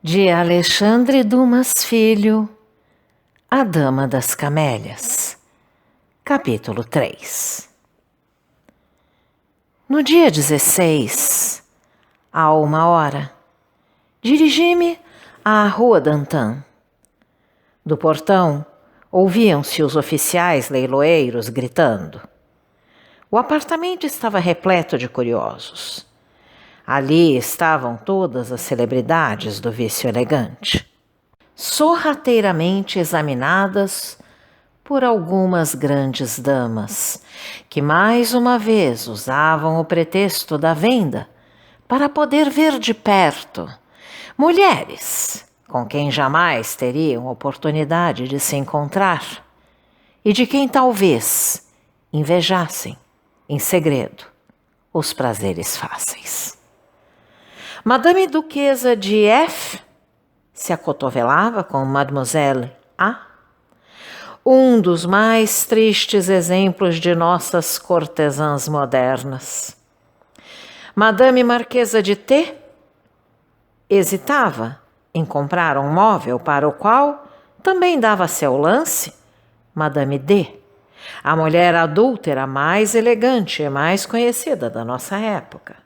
De Alexandre Dumas Filho, A Dama das Camélias, capítulo 3. No dia 16, à 1h, dirigi-me à Rua d'Antin. Do portão, ouviam-se os oficiais leiloeiros gritando. O apartamento estava repleto de curiosos. Ali estavam todas as celebridades do vício elegante, sorrateiramente examinadas por algumas grandes damas, que mais uma vez usavam o pretexto da venda para poder ver de perto mulheres com quem jamais teriam oportunidade de se encontrar e de quem talvez invejassem, em segredo, os prazeres fáceis. Madame Duquesa de F se acotovelava com Mademoiselle A, um dos mais tristes exemplos de nossas cortesãs modernas. Madame Marquesa de T hesitava em comprar um móvel para o qual também dava seu lance Madame D, a mulher adúltera mais elegante e mais conhecida da nossa época.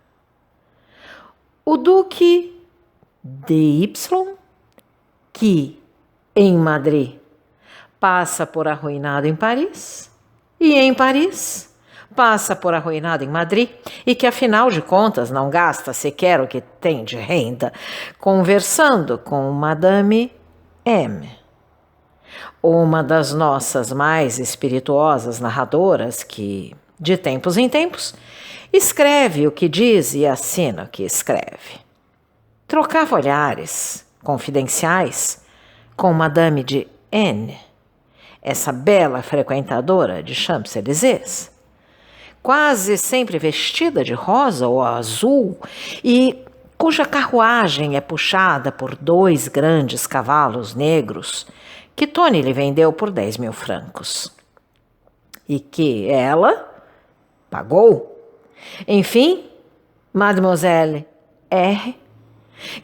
O Duque de Y, que, em Madrid, passa por arruinado em Paris, e em Paris passa por arruinado em Madrid, e que, afinal de contas, não gasta sequer o que tem de renda, conversando com Madame M, uma das nossas mais espirituosas narradoras que, de tempos em tempos, escreve o que diz e assina o que escreve. Trocava olhares confidenciais com Madame de N, essa bela frequentadora de Champs-Élysées, quase sempre vestida de rosa ou azul e cuja carruagem é puxada por 2 grandes cavalos negros que Tony lhe vendeu por 10.000 francos. E que ela pagou. Enfim, Mademoiselle R,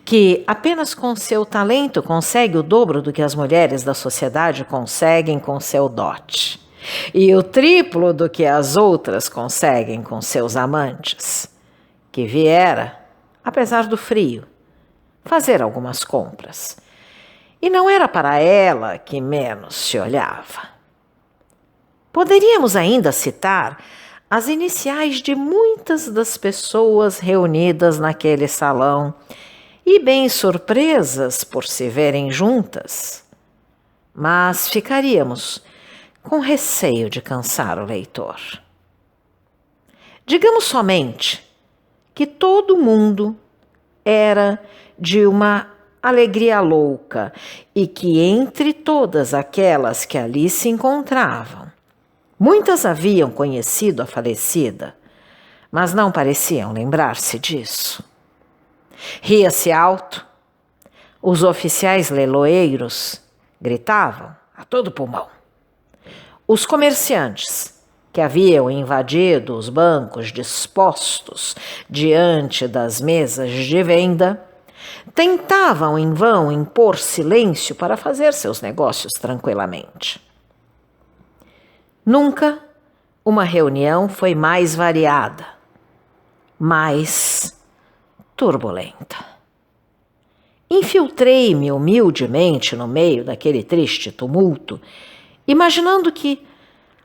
que apenas com seu talento consegue o dobro do que as mulheres da sociedade conseguem com seu dote, e o triplo do que as outras conseguem com seus amantes, que viera, apesar do frio, fazer algumas compras. E não era para ela que menos se olhava. Poderíamos ainda citar as iniciais de muitas das pessoas reunidas naquele salão e bem surpresas por se verem juntas, mas ficaríamos com receio de cansar o leitor. Digamos somente que todo mundo era de uma alegria louca e que entre todas aquelas que ali se encontravam, muitas haviam conhecido a falecida, mas não pareciam lembrar-se disso. Ria-se alto, os oficiais leiloeiros gritavam a todo pulmão. Os comerciantes, que haviam invadido os bancos dispostos diante das mesas de venda, tentavam em vão impor silêncio para fazer seus negócios tranquilamente. Nunca uma reunião foi mais variada, mais turbulenta. Infiltrei-me humildemente no meio daquele triste tumulto, imaginando que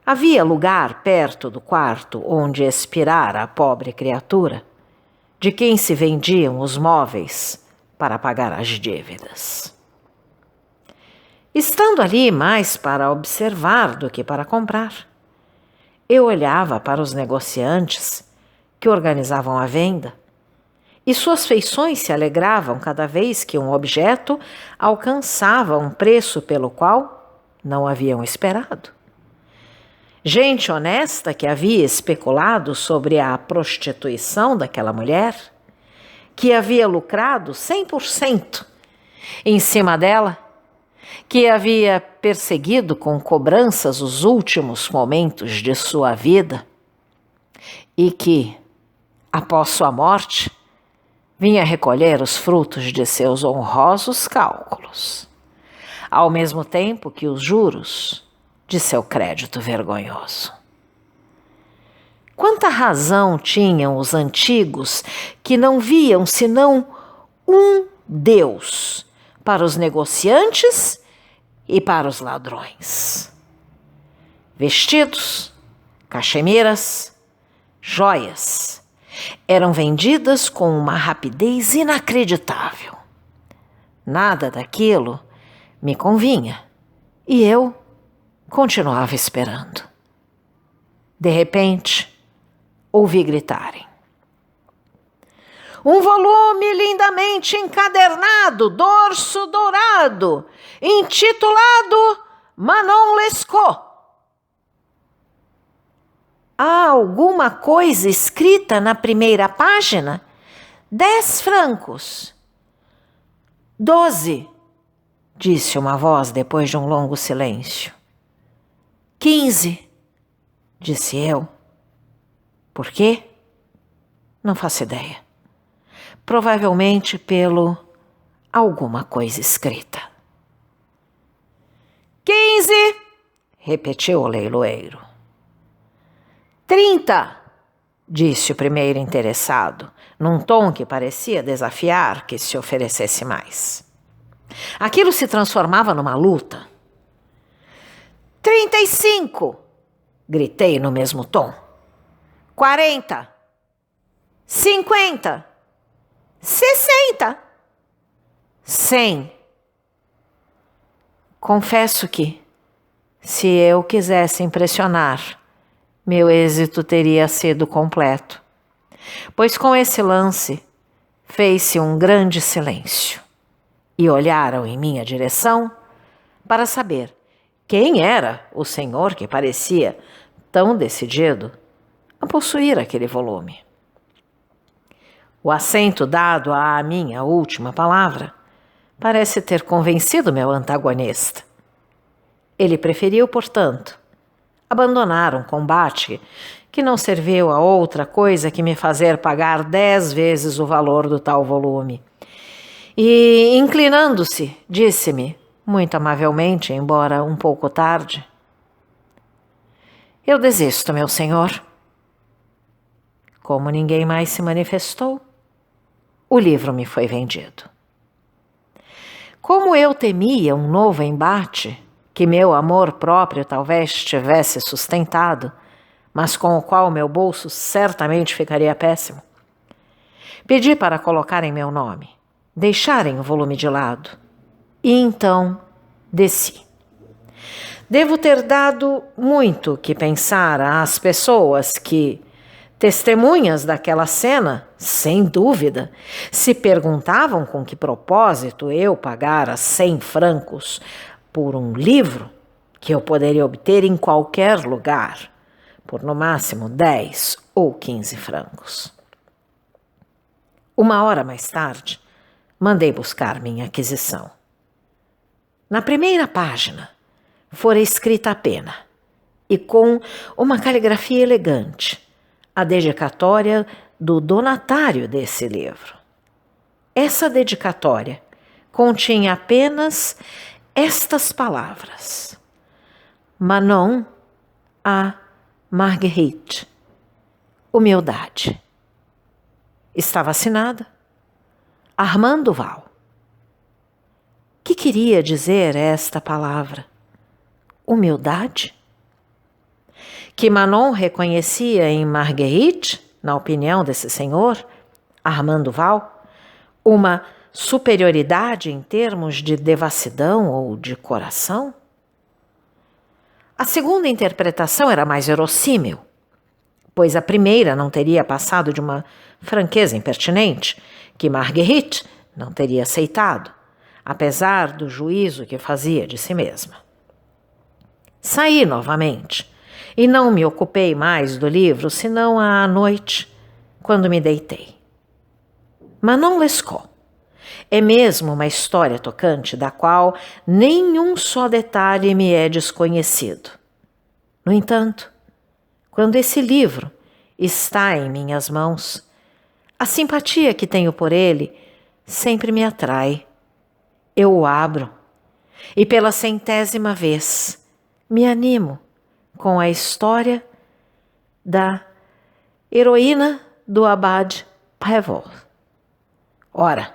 havia lugar perto do quarto onde expirara a pobre criatura, de quem se vendiam os móveis para pagar as dívidas. Estando ali mais para observar do que para comprar, eu olhava para os negociantes que organizavam a venda, e suas feições se alegravam cada vez que um objeto alcançava um preço pelo qual não haviam esperado. Gente honesta que havia especulado sobre a prostituição daquela mulher, que havia lucrado 100% em cima dela, que havia perseguido com cobranças os últimos momentos de sua vida e que, após sua morte, vinha recolher os frutos de seus honrosos cálculos, ao mesmo tempo que os juros de seu crédito vergonhoso. Quanta razão tinham os antigos que não viam senão um Deus para os negociantes e para os ladrões. Vestidos, cachemiras, joias eram vendidas com uma rapidez inacreditável. Nada daquilo me convinha e eu continuava esperando. De repente, ouvi gritarem: um volume lindamente encadernado, dorso dourado, intitulado Manon Lescaut. Há alguma coisa escrita na primeira página? 10 francos. 12, disse uma voz depois de um longo silêncio. 15, disse eu. Por quê? Não faço ideia. Provavelmente pelo alguma coisa escrita. 15, repetiu o leiloeiro. 30, disse o primeiro interessado, num tom que parecia desafiar que se oferecesse mais. Aquilo se transformava numa luta. 35, gritei no mesmo tom. 40, 50, 60, 100. Confesso que, se eu quisesse impressionar, meu êxito teria sido completo, pois com esse lance fez-se um grande silêncio e olharam em minha direção para saber quem era o senhor que parecia tão decidido a possuir aquele volume. O acento dado à minha última palavra parece ter convencido meu antagonista. Ele preferiu, portanto, abandonar um combate que não serviu a outra coisa que me fazer pagar 10 vezes o valor do tal volume. E, inclinando-se, disse-me, muito amavelmente, embora um pouco tarde: eu desisto, meu senhor. Como ninguém mais se manifestou, o livro me foi vendido. Como eu temia um novo embate, que meu amor próprio talvez tivesse sustentado, mas com o qual meu bolso certamente ficaria péssimo, pedi para colocarem meu nome, deixarem o volume de lado, e então desci. Devo ter dado muito que pensar às pessoas que, testemunhas daquela cena, sem dúvida, se perguntavam com que propósito eu pagara 100 francos por um livro que eu poderia obter em qualquer lugar, por no máximo 10 ou 15 francos. 1 hora mais tarde, mandei buscar minha aquisição. Na primeira página, fora escrita a pena, e com uma caligrafia elegante, a dedicatória do donatário desse livro. Essa dedicatória continha apenas estas palavras: Manon a Marguerite. Humildade. Estava assinada Armando Val. Que queria dizer esta palavra? Humildade? Que Manon reconhecia em Marguerite, na opinião desse senhor, Armando Val, uma superioridade em termos de devassidão ou de coração? A segunda interpretação era mais verossímil, pois a primeira não teria passado de uma franqueza impertinente, que Marguerite não teria aceitado, apesar do juízo que fazia de si mesma. Saí novamente e não me ocupei mais do livro senão à noite, quando me deitei. Manon Lescaut é mesmo uma história tocante da qual nenhum só detalhe me é desconhecido. No entanto, quando esse livro está em minhas mãos, A simpatia que tenho por ele sempre me atrai. Eu o abro e pela 100ª vez me animo com a história da heroína do Abade Prévost. Ora,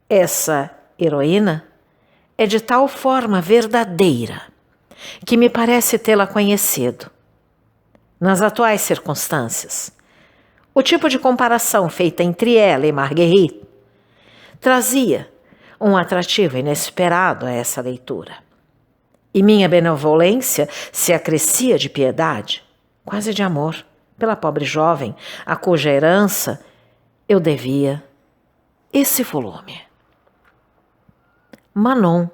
essa heroína é de tal forma verdadeira que me parece tê-la conhecido. Nas atuais circunstâncias, o tipo de comparação feita entre ela e Marguerite trazia um atrativo inesperado a essa leitura. E minha benevolência se acrescia de piedade, quase de amor, pela pobre jovem a cuja herança eu devia esse volume. Manon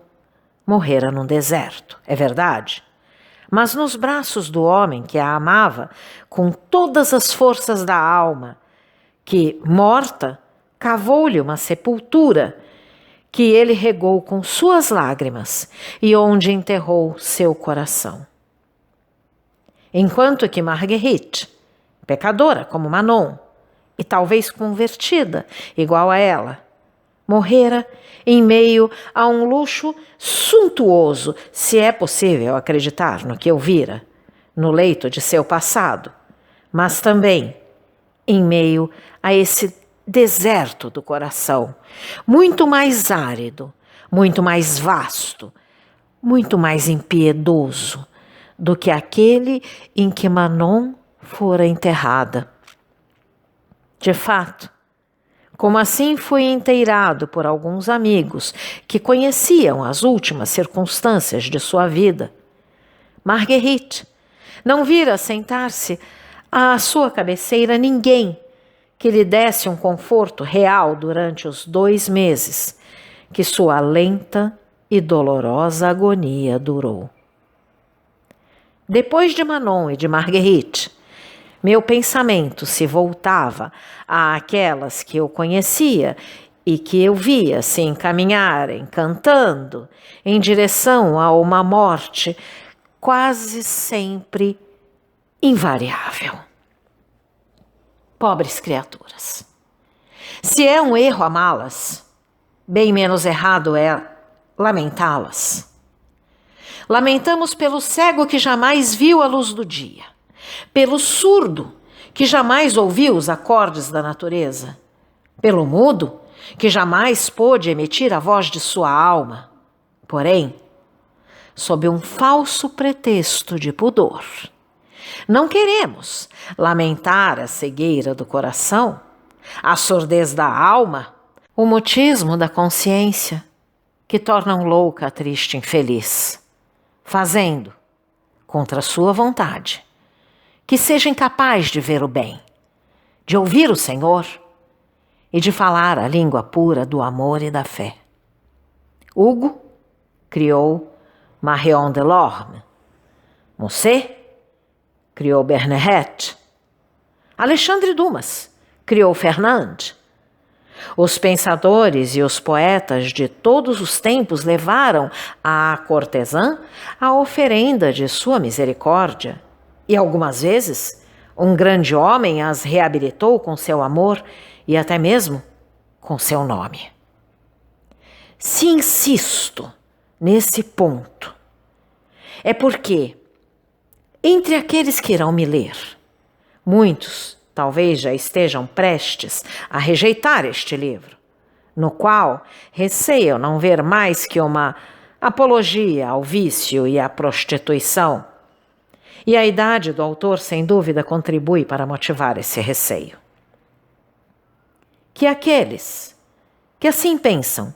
morrera num deserto, é verdade, mas nos braços do homem que a amava com todas as forças da alma, que, morta, cavou-lhe uma sepultura que ele regou com suas lágrimas e onde enterrou seu coração. Enquanto que Marguerite, pecadora como Manon, e talvez convertida igual a ela, morrera em meio a um luxo suntuoso, se é possível acreditar no que eu vira, no leito de seu passado, mas também em meio a esse deserto do coração, muito mais árido, muito mais vasto, muito mais impiedoso do que aquele em que Manon fora enterrada. De fato, como assim fui inteirado por alguns amigos que conheciam as últimas circunstâncias de sua vida, Marguerite não vira sentar-se à sua cabeceira ninguém que lhe desse um conforto real durante os 2 meses que sua lenta e dolorosa agonia durou. Depois de Manon e de Marguerite, meu pensamento se voltava àquelas que eu conhecia e que eu via se encaminharem, cantando, em direção a uma morte quase sempre invariável. Pobres criaturas. Se é um erro amá-las, bem menos errado é lamentá-las. Lamentamos pelo cego que jamais viu a luz do dia, pelo surdo que jamais ouviu os acordes da natureza, pelo mudo que jamais pôde emitir a voz de sua alma, porém, sob um falso pretexto de pudor. Não queremos lamentar a cegueira do coração, a surdez da alma, o mutismo da consciência, que tornam louca a triste infeliz, fazendo, contra sua vontade, que seja incapaz de ver o bem, de ouvir o Senhor e de falar a língua pura do amor e da fé. Hugo criou Marion Delorme. Musset criou Bernadette. Alexandre Dumas criou Fernand. Os pensadores e os poetas de todos os tempos levaram à cortesã a oferenda de sua misericórdia, e algumas vezes um grande homem as reabilitou com seu amor e até mesmo com seu nome. Se insisto nesse ponto, é porque, entre aqueles que irão me ler, muitos talvez já estejam prestes a rejeitar este livro, no qual receiam não ver mais que uma apologia ao vício e à prostituição. E a idade do autor, sem dúvida, contribui para motivar esse receio. Que aqueles que assim pensam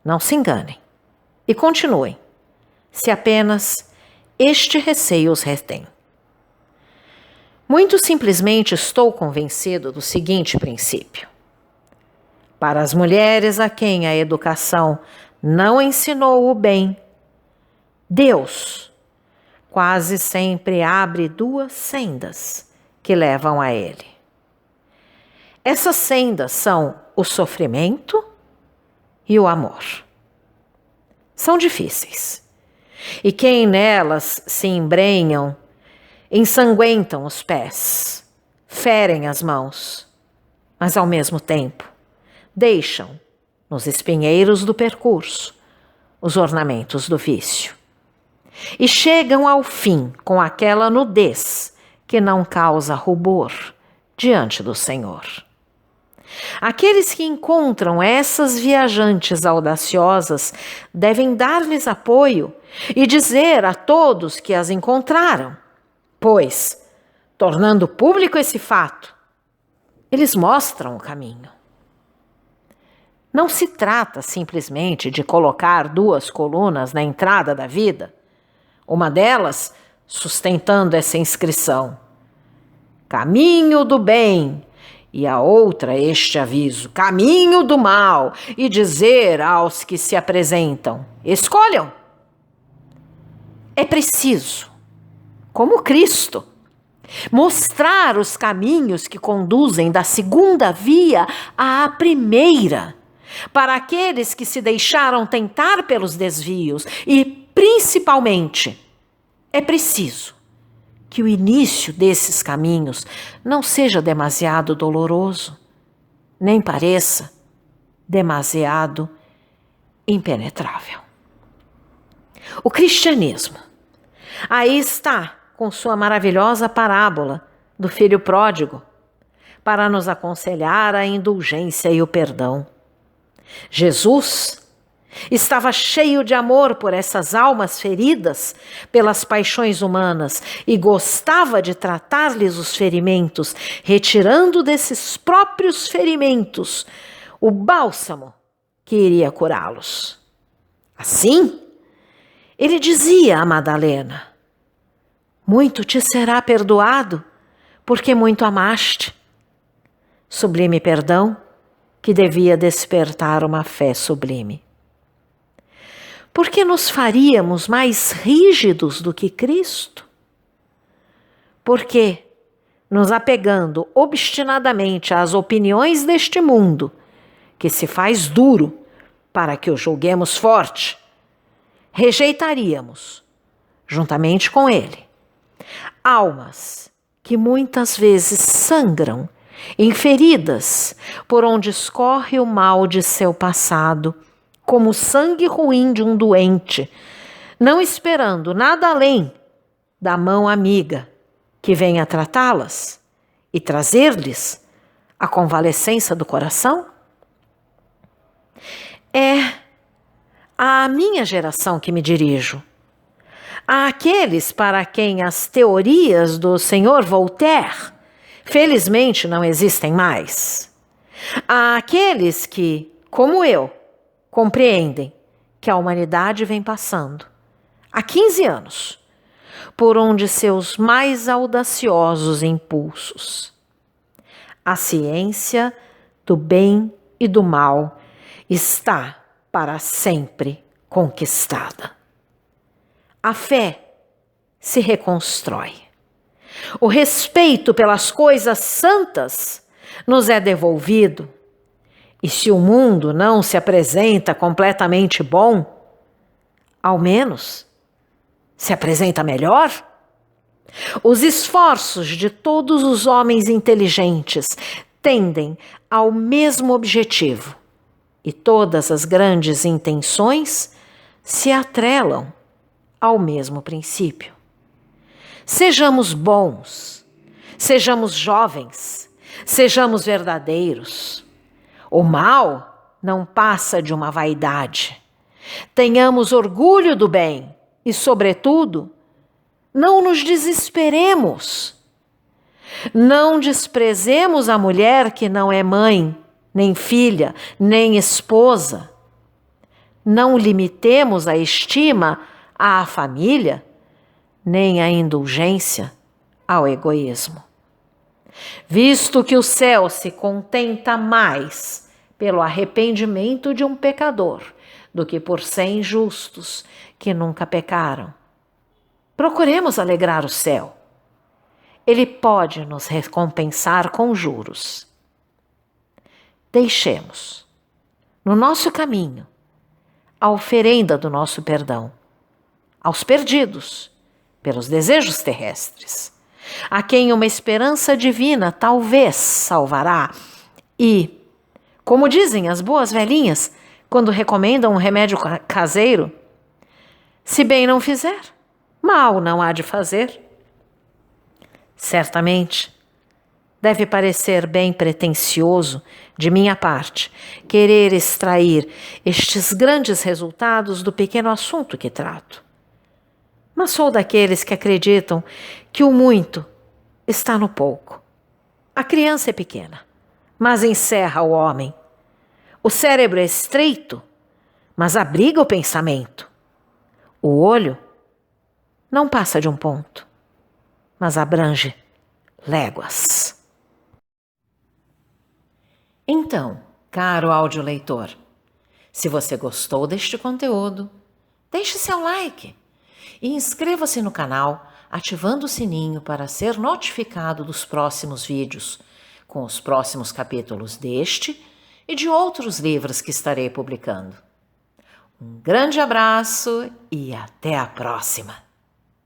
não se enganem e continuem, se apenas este receio os retém. Muito simplesmente estou convencido do seguinte princípio: para as mulheres a quem a educação não ensinou o bem, Deus quase sempre abre 2 sendas que levam a ele. Essas sendas são o sofrimento e o amor. São difíceis, e quem nelas se embrenham ensanguentam os pés, ferem as mãos mas ao mesmo tempo deixam nos espinheiros do percurso os ornamentos do vício. E chegam ao fim com aquela nudez que não causa rubor diante do Senhor. Aqueles que encontram essas viajantes audaciosas devem dar-lhes apoio e dizer a todos que as encontraram, pois, tornando público esse fato, eles mostram o caminho. Não se trata simplesmente de colocar 2 colunas na entrada da vida, uma delas sustentando essa inscrição: Caminho do bem, e a outra este aviso: Caminho do mal, e dizer aos que se apresentam: Escolham. É preciso, como Cristo, mostrar os caminhos que conduzem da segunda via à primeira, para aqueles que se deixaram tentar pelos desvios e, principalmente, é preciso que o início desses caminhos não seja demasiado doloroso, nem pareça demasiado impenetrável. O cristianismo aí está com sua maravilhosa parábola do filho pródigo para nos aconselhar a indulgência e o perdão. Jesus estava cheio de amor por essas almas feridas pelas paixões humanas e gostava de tratar-lhes os ferimentos, retirando desses próprios ferimentos o bálsamo que iria curá-los. Assim, ele dizia a Madalena: Muito te será perdoado, porque muito amaste. Sublime perdão que devia despertar uma fé sublime. Por que nos faríamos mais rígidos do que Cristo? Porque, nos apegando obstinadamente às opiniões deste mundo, que se faz duro para que o julguemos forte, rejeitaríamos, juntamente com ele, almas que muitas vezes sangram em feridas por onde escorre o mal de seu passado, como o sangue ruim de um doente, não esperando nada além da mão amiga que venha tratá-las e trazer-lhes a convalescença do coração? É à minha geração que me dirijo, àqueles para quem as teorias do Sr. Voltaire felizmente não existem mais, àqueles que, como eu, compreendem que a humanidade vem passando, há 15 anos, por um de seus mais audaciosos impulsos. A ciência do bem e do mal está para sempre conquistada. A fé se reconstrói. O respeito pelas coisas santas nos é devolvido. E se o mundo não se apresenta completamente bom, ao menos se apresenta melhor? Os esforços de todos os homens inteligentes tendem ao mesmo objetivo, e todas as grandes intenções se atrelam ao mesmo princípio. Sejamos bons, sejamos jovens, sejamos verdadeiros. O mal não passa de uma vaidade. Tenhamos orgulho do bem e, sobretudo, não nos desesperemos. Não desprezemos a mulher que não é mãe, nem filha, nem esposa. Não limitemos a estima à família, nem a indulgência ao egoísmo. Visto que o céu se contenta mais pelo arrependimento de um pecador do que por 100 justos que nunca pecaram, procuremos alegrar o céu. Ele pode nos recompensar com juros. Deixemos, no nosso caminho, a oferenda do nosso perdão aos perdidos pelos desejos terrestres, a quem uma esperança divina talvez salvará E, como dizem as boas velhinhas quando recomendam um remédio caseiro, se bem não fizer, mal não há de fazer. Certamente, deve parecer bem pretensioso de minha parte querer extrair estes grandes resultados do pequeno assunto que trato. Mas sou daqueles que acreditam que o muito está no pouco. A criança é pequena, mas encerra o homem. O cérebro é estreito, mas abriga o pensamento. O olho não passa de um ponto, mas abrange léguas. Então, caro audioleitor, se você gostou deste conteúdo, deixe seu like e inscreva-se no canal ativando o sininho para ser notificado dos próximos vídeos, com os próximos capítulos deste e de outros livros que estarei publicando. Um grande abraço e até a próxima!